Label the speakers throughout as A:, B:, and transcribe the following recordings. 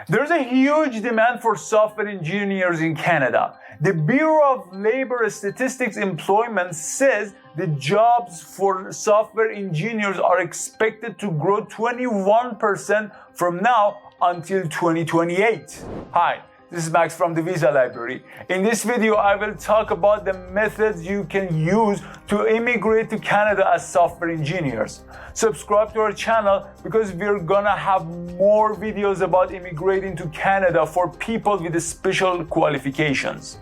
A: There's a huge demand for software engineers in Canada. The Bureau of Labor Statistics Employment says the jobs for software engineers are expected to grow 21% from now until 2028. Hi, this is Max from the Visa Library. In this video, I will talk about the methods you can use to immigrate to Canada as software engineers. Subscribe to our channel because we're gonna have more videos about immigrating to Canada for people with special qualifications.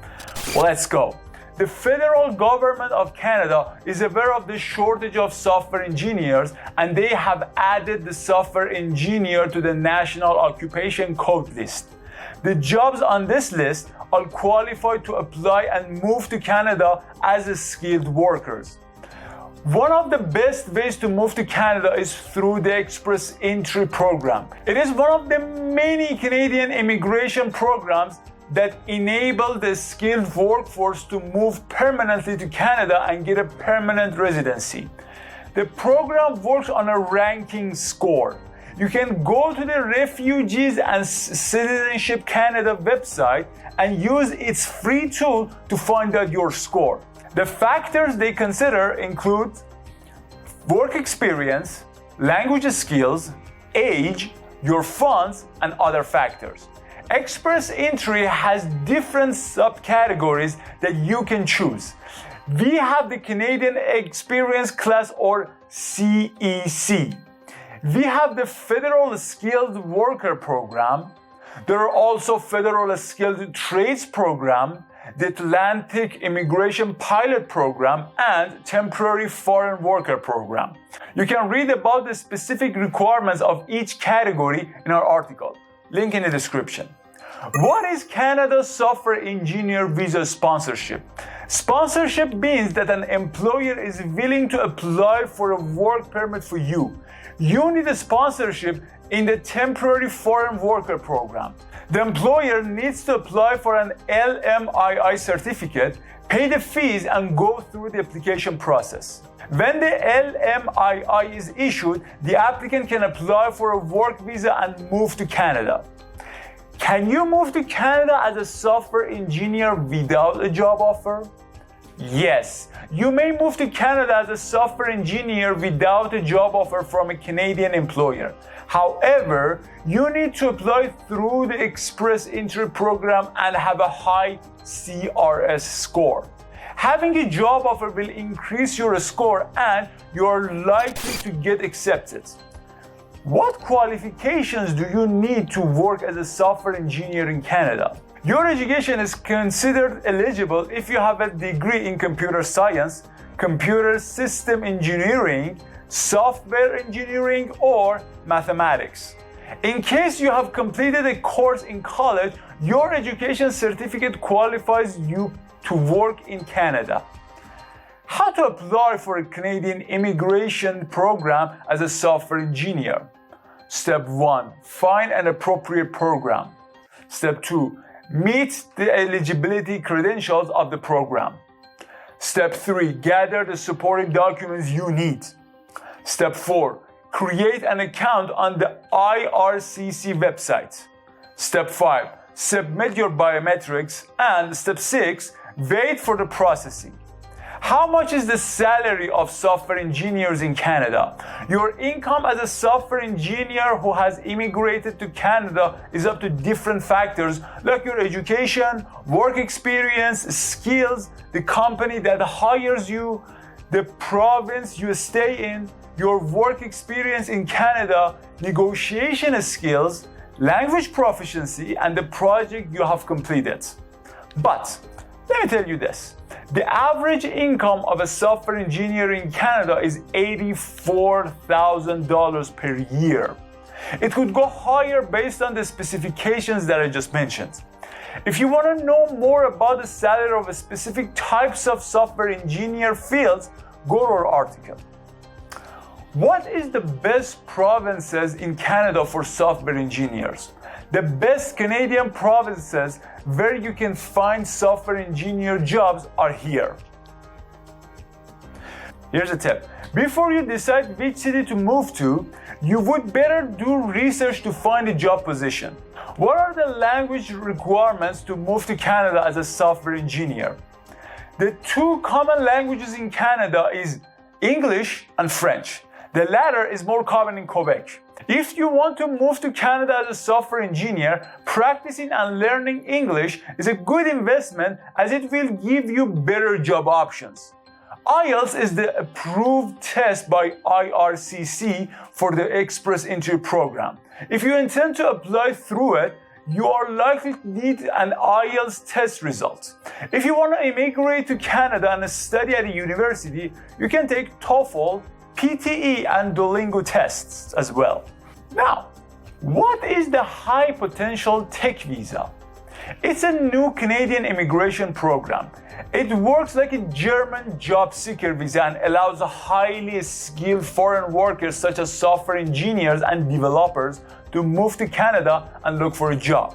A: Let's go. The federal government of Canada is aware of the shortage of software engineers, and they have added the software engineer to the National Occupation Code list. The jobs on this list are qualified to apply and move to Canada as skilled workers. One of the best ways to move to Canada is through the Express Entry program. It is one of the many Canadian immigration programs that enable the skilled workforce to move permanently to Canada and get a permanent residency. The program works on a ranking score. You can go to the Refugees and Citizenship Canada website and use its free tool to find out your score. The factors they consider include work experience, language skills, age, your funds, and other factors. Express Entry has different subcategories that you can choose. We have the Canadian Experience Class, or CEC. We have the Federal Skilled Worker Program. There are also Federal Skilled Trades Program, the Atlantic Immigration Pilot Program, and Temporary Foreign Worker Program. You can read about the specific requirements of each category in our article. Link in the description. What is Canada's Software Engineer Visa Sponsorship? Sponsorship means that an employer is willing to apply for a work permit for you. You need a sponsorship in the Temporary Foreign Worker Program. The employer needs to apply for an LMII certificate, pay the fees, and go through the application process. When the LMII is issued, the applicant can apply for a work visa and move to Canada. Can you move to Canada as a software engineer without a job offer? Yes, you may move to Canada as a software engineer without a job offer from a Canadian employer. However, you need to apply through the Express Entry program and have a high CRS score. Having a job offer will increase your score and you are likely to get accepted. What qualifications do you need to work as a software engineer in Canada? Your education is considered eligible if you have a degree in computer science, computer system engineering, software engineering, or mathematics. In case you have completed a course in college, your education certificate qualifies you to work in Canada. How to apply for a Canadian immigration program as a software engineer? Step 1. Find an appropriate program. Step 2. Meet the eligibility credentials of the program. Step 3. Gather the supporting documents you need. Step 4. Create an account on the IRCC website. Step 5. Submit your biometrics. And Step 6. Wait for the processing. How much is the salary of software engineers in Canada? Your income as a software engineer who has immigrated to Canada is up to different factors like your education, work experience, skills, the company that hires you, the province you stay in, your work experience in Canada, negotiation skills, language proficiency, and the project you have completed. But let me tell you this. The average income of a software engineer in Canada is $84,000 per year. It could go higher based on the specifications that I just mentioned. If you want to know more about the salary of specific types of software engineer fields, go to our article. What is the best provinces in Canada for software engineers? The best Canadian provinces where you can find software engineer jobs are here. Here's a tip. Before you decide which city to move to, you would better do research to find a job position. What are the language requirements to move to Canada as a software engineer? The two common languages in Canada is English and French. The latter is more common in Quebec. If you want to move to Canada as a software engineer, practicing and learning English is a good investment as it will give you better job options. IELTS is the approved test by IRCC for the Express Entry program. If you intend to apply through it, you are likely to need an IELTS test result. If you want to immigrate to Canada and study at a university, you can take TOEFL, PTE, and Duolingo tests as well. Now, what is the High Potential Tech Visa? It's a new Canadian immigration program. It works like a German job seeker visa and allows highly skilled foreign workers such as software engineers and developers to move to Canada and look for a job.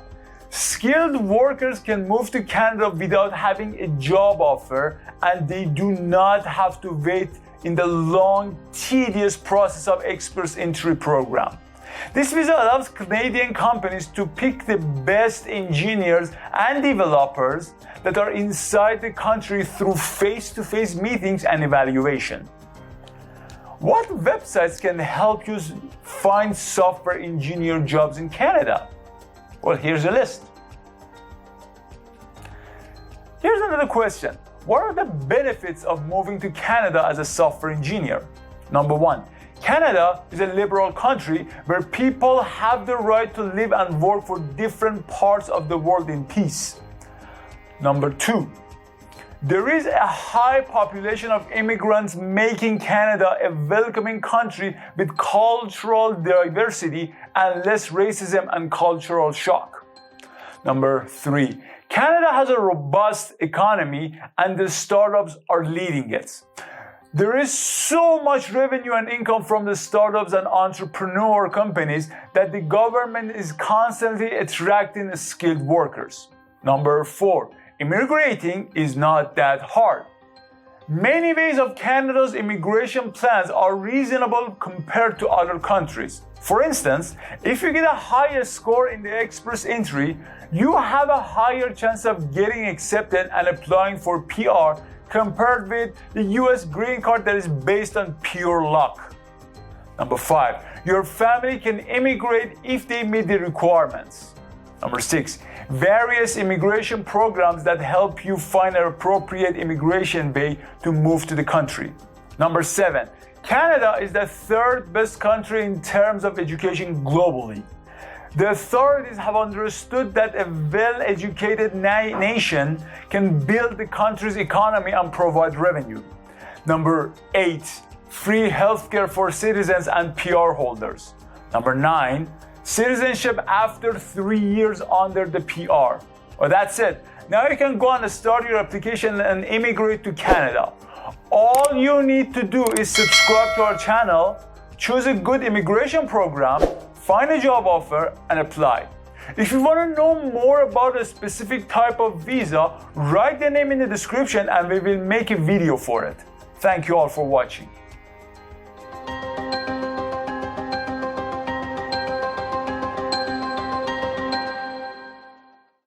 A: Skilled workers can move to Canada without having a job offer, and they do not have to wait in the long, tedious process of Express Entry program. This visa allows Canadian companies to pick the best engineers and developers that are inside the country through face-to-face meetings and evaluation. What websites can help you find software engineer jobs in Canada? Well, here's a list. Here's another question. What are the benefits of moving to Canada as a software engineer? Number one, Canada is a liberal country where people have the right to live and work for different parts of the world in peace. Number two, there is a high population of immigrants making Canada a welcoming country with cultural diversity and less racism and cultural shock. Number three, Canada has a robust economy and the startups are leading it. There is so much revenue and income from the startups and entrepreneur companies that the government is constantly attracting skilled workers. Number four, immigrating is not that hard. Many ways of Canada's immigration plans are reasonable compared to other countries. For instance, if you get a higher score in the Express Entry, you have a higher chance of getting accepted and applying for PR compared with the US green card that is based on pure luck. Number five, your family can immigrate if they meet the requirements. Number six, various immigration programs that help you find an appropriate immigration way to move to the country. Number seven, Canada is the third best country in terms of education globally. The authorities have understood that a well-educated nation can build the country's economy and provide revenue. Number 8, free healthcare for citizens and PR holders. Number 9, citizenship after 3 years under the PR. Well, that's it. Now you can go and start your application and immigrate to Canada. All you need to do is subscribe to our channel, choose a good immigration program, find a job offer, and apply. If you want to know more about a specific type of visa, write the name in the description and we will make a video for it. Thank you all for watching.